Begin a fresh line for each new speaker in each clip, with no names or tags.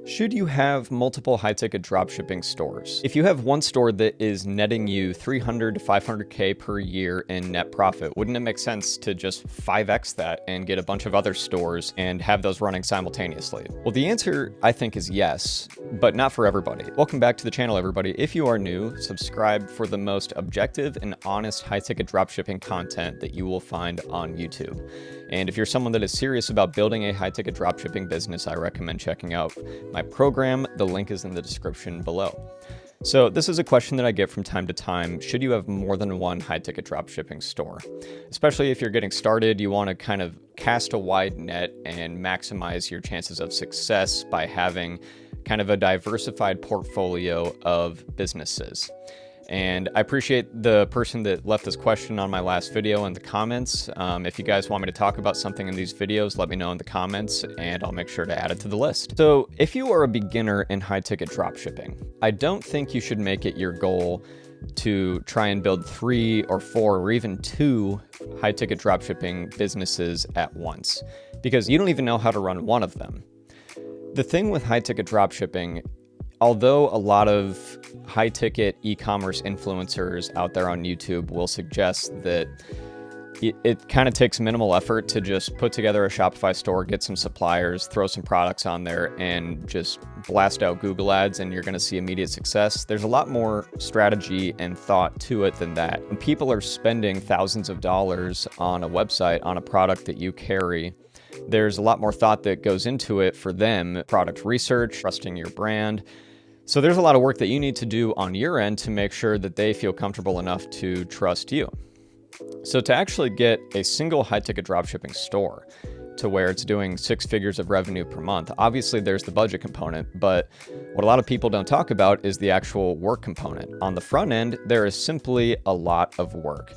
Should you have multiple high-ticket dropshipping stores? If you have one store that is netting you 300 to 500K per year in net profit, wouldn't it make sense to just 5x that and get a bunch of other stores and have those running simultaneously? Well, the answer, I think, is yes, but not for everybody. Welcome back to the channel, everybody. If you are new, subscribe for the most objective and honest high-ticket dropshipping content that you will find on YouTube. And if you're someone that is serious about building a high-ticket dropshipping business, I recommend checking out my program. The link is in the description below. So this is a question that I get from time to time. Should you have more than one high-ticket dropshipping store? Especially if you're getting started, you want to kind of cast a wide net and maximize your chances of success by having kind of a diversified portfolio of businesses. And I appreciate the person that left this question on my last video in the comments. If you guys want me to talk about something in these videos, let me know in the comments and I'll make sure to add it to the list. So if you are a beginner in high-ticket dropshipping, I don't think you should make it your goal to try and build 3 or 4 or even 2 high-ticket dropshipping businesses at once, because you don't even know how to run one of them. The thing with high-ticket dropshipping, although a lot of high-ticket e-commerce influencers out there on YouTube will suggest that it kind of takes minimal effort to just put together a Shopify store, get some suppliers, throw some products on there, and just blast out Google ads and you're going to see immediate success. There's a lot more strategy and thought to it than that. When people are spending thousands of dollars on a website, on a product that you carry, there's a lot more thought that goes into it for them. Product research, trusting your brand. So there's a lot of work that you need to do on your end to make sure that they feel comfortable enough to trust you. So to actually get a single high-ticket dropshipping store to where it's doing 6 figures of revenue per month, obviously there's the budget component, but what a lot of people don't talk about is the actual work component. On the front end, there is simply a lot of work.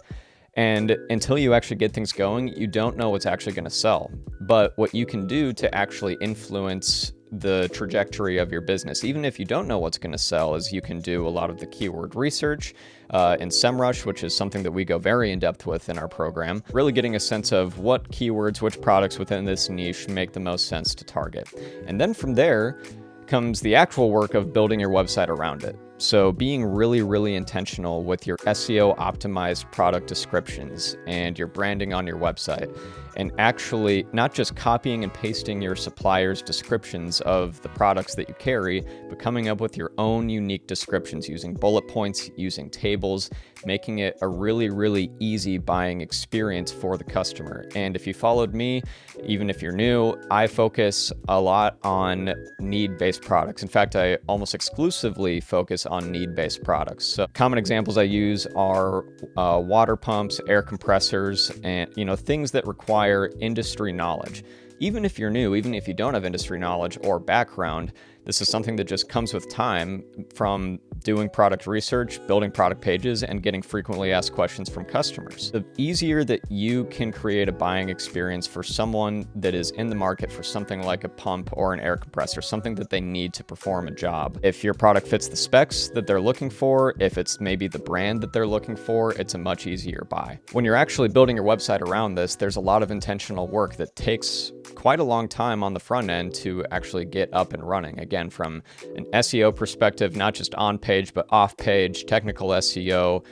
And until you actually get things going, you don't know what's actually going to sell. But what you can do to actually influence the trajectory of your business, even if you don't know what's going to sell, is you can do a lot of the keyword research in SEMrush, which is something that we go very in depth with in our program, really getting a sense of what keywords, which products within this niche make the most sense to target. And then from there comes the actual work of building your website around it. So being really intentional with your SEO optimized product descriptions and your branding on your website, and actually not just copying and pasting your suppliers' descriptions of the products that you carry, but coming up with your own unique descriptions using bullet points, using tables, making it a really easy buying experience for the customer. And if you followed me, even if you're new, I focus a lot on need-based products. In fact, I almost exclusively focus on need-based products. So common examples I use are water pumps, air compressors, and things that require industry knowledge. Even if you're new, even if you don't have industry knowledge or background, this is something that just comes with time from doing product research, building product pages, and getting frequently asked questions from customers. The easier that you can create a buying experience for someone that is in the market for something like a pump or an air compressor, something that they need to perform a job. If your product fits the specs that they're looking for, if it's maybe the brand that they're looking for, it's a much easier buy. When you're actually building your website around this, there's a lot of intentional work that takes quite a long time on the front end to actually get up and running. Again, from an SEO perspective, not just on page, but off page, technical SEO,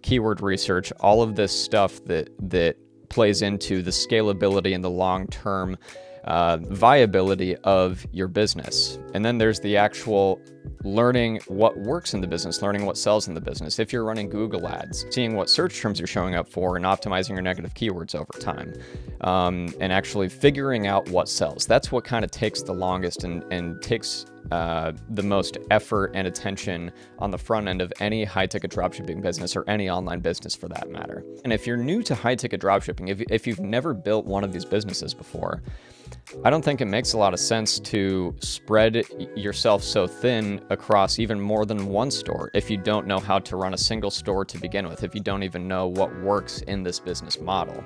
keyword research, all of this stuff that plays into the scalability and the long-term viability of your business. And then there's the actual learning what works in the business, learning what sells in the business. If you're running Google ads, seeing what search terms you're showing up for and optimizing your negative keywords over time, and actually figuring out what sells. That's what kind of takes the longest and takes the most effort and attention on the front end of any high-ticket dropshipping business or any online business for that matter. And if you're new to high-ticket dropshipping, if you've never built one of these businesses before, I don't think it makes a lot of sense to spread yourself so thin across even more than one store if you don't know how to run a single store to begin with, if you don't even know what works in this business model.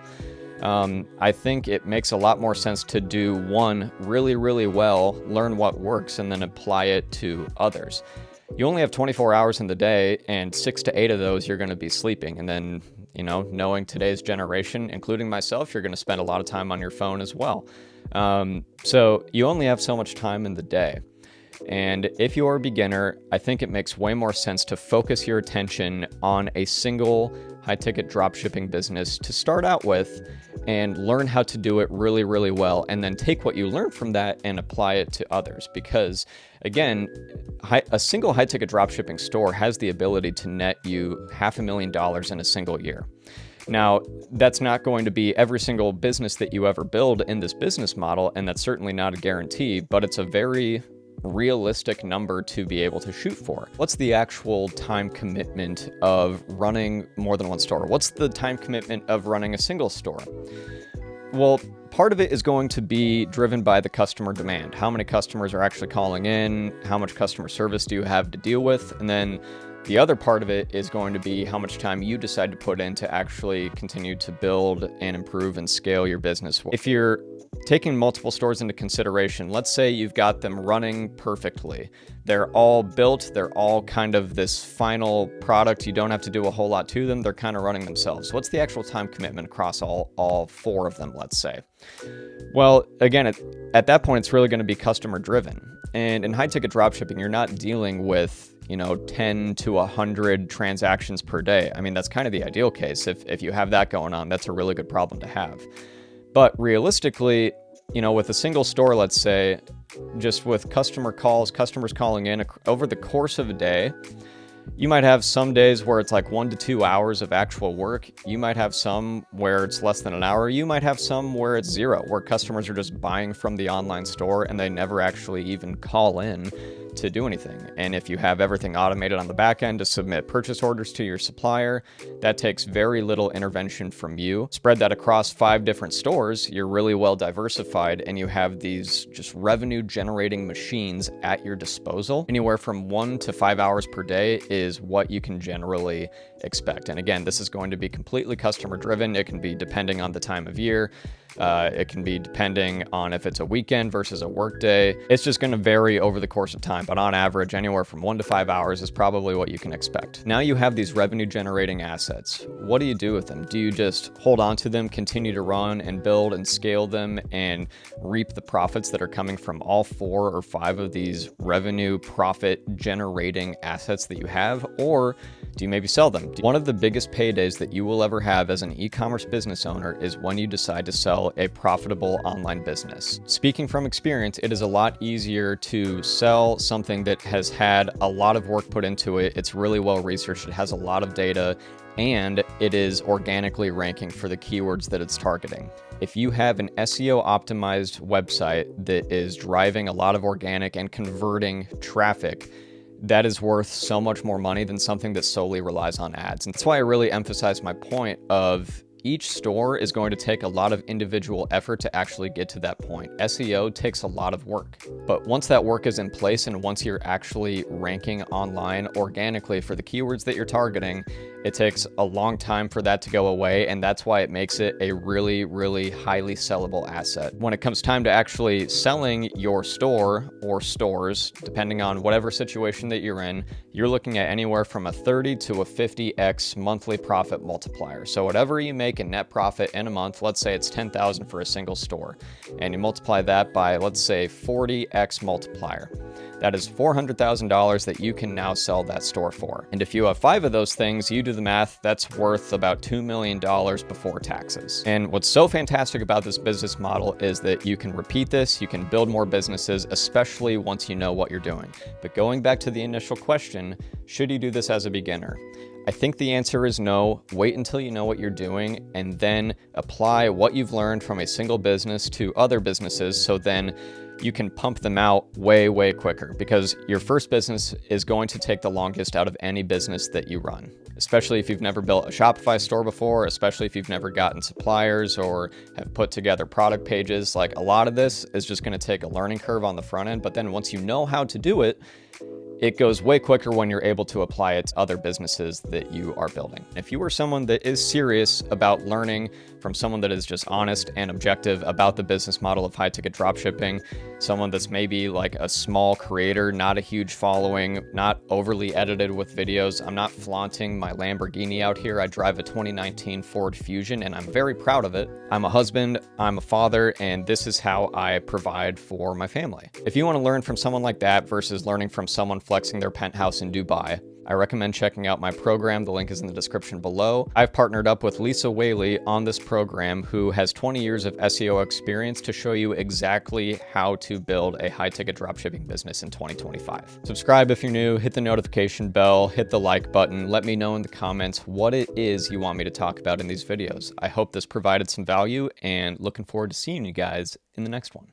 I think it makes a lot more sense to do one really well, learn what works, and then apply it to others. You only have 24 hours in the day, and 6 to 8 of those you're going to be sleeping. And then, knowing today's generation, including myself, you're going to spend a lot of time on your phone as well. So you only have so much time in the day. And if you're a beginner, I think it makes way more sense to focus your attention on a single high-ticket dropshipping business to start out with and learn how to do it really, really well, and then take what you learn from that and apply it to others. Because again, a single high-ticket dropshipping store has the ability to net you $500,000 in a single year. Now, that's not going to be every single business that you ever build in this business model, and that's certainly not a guarantee, but it's a very realistic number to be able to shoot for. What's the actual time commitment of running more than one store? What's the time commitment of running a single store? Well, part of it is going to be driven by the customer demand. How many customers are actually calling in? How much customer service do you have to deal with? And then the other part of it is going to be how much time you decide to put in to actually continue to build and improve and scale your business. If you're taking multiple stores into consideration, let's say you've got them running perfectly. They're all built, they're all kind of this final product. You don't have to do a whole lot to them. They're kind of running themselves. What's the actual time commitment across all four of them, let's say? Well, again, at that point, it's really going to be customer driven. And in high ticket dropshipping, you're not dealing with 10 to 100 transactions per day. I mean, that's kind of the ideal case. If you have that going on, that's a really good problem to have. But realistically, with a single store, let's say, just with customers calling in over the course of a day, you might have some days where it's like 1 to 2 hours of actual work. You might have some where it's less than an hour. You might have some where it's 0, where customers are just buying from the online store and they never actually even call in to do anything. And if you have everything automated on the back end to submit purchase orders to your supplier, that takes very little intervention from you. Spread that across 5 different stores, you're really well diversified, and you have these just revenue generating machines at your disposal. Anywhere from 1 to 5 hours per day is what you can generally expect. And again, this is going to be completely customer driven. It can be depending on the time of year. It can be depending on if it's a weekend versus a work day. It's just going to vary over the course of time, but on average, anywhere from 1 to 5 hours is probably what you can expect. Now you have these revenue generating assets. What do you do with them? Do you just hold on to them, continue to run and build and scale them and reap the profits that are coming from all 4 or 5 of these revenue profit generating assets that you have? Or do you maybe sell them? One of the biggest paydays that you will ever have as an e-commerce business owner is when you decide to sell a profitable online business. Speaking from experience, it is a lot easier to sell something that has had a lot of work put into it. It's really well researched. It has a lot of data, and it is organically ranking for the keywords that it's targeting. If you have an SEO optimized website that is driving a lot of organic and converting traffic, that is worth so much more money than something that solely relies on ads. And that's why I really emphasize my point of each store is going to take a lot of individual effort to actually get to that point. SEO takes a lot of work, but once that work is in place and once you're actually ranking online organically for the keywords that you're targeting, it takes a long time for that to go away, and that's why it makes it a really, really highly sellable asset. When it comes time to actually selling your store or stores, depending on whatever situation that you're in, you're looking at anywhere from a 30 to a 50x monthly profit multiplier. So whatever you make in net profit in a month, let's say it's $10,000 for a single store, and you multiply that by, let's say, 40x multiplier. That is $400,000 that you can now sell that store for. And if you have 5 of those things, you do the math, that's worth about $2 million before taxes. And what's so fantastic about this business model is that you can repeat this, you can build more businesses, especially once you know what you're doing. But going back to the initial question, should you do this as a beginner? I think the answer is no. Wait until you know what you're doing and then apply what you've learned from a single business to other businesses, so then you can pump them out way, way quicker, because your first business is going to take the longest out of any business that you run, especially if you've never built a Shopify store before, especially if you've never gotten suppliers or have put together product pages. Like, a lot of this is just going to take a learning curve on the front end, but then once you know how to do it, It goes way quicker when you're able to apply it to other businesses that you are building. If you are someone that is serious about learning from someone that is just honest and objective about the business model of high ticket dropshipping, someone that's maybe like a small creator, not a huge following, not overly edited with videos. I'm not flaunting my Lamborghini out here. I drive a 2019 Ford Fusion and I'm very proud of it. I'm a husband, I'm a father, and this is how I provide for my family. If you want to learn from someone like that versus learning from someone flexing their penthouse in Dubai, I recommend checking out my program. The link is in the description below. I've partnered up with Lisa Whaley on this program, who has 20 years of SEO experience, to show you exactly how to build a high-ticket dropshipping business in 2025. Subscribe if you're new, hit the notification bell, hit the like button. Let me know in the comments what it is you want me to talk about in these videos. I hope this provided some value, and looking forward to seeing you guys in the next one.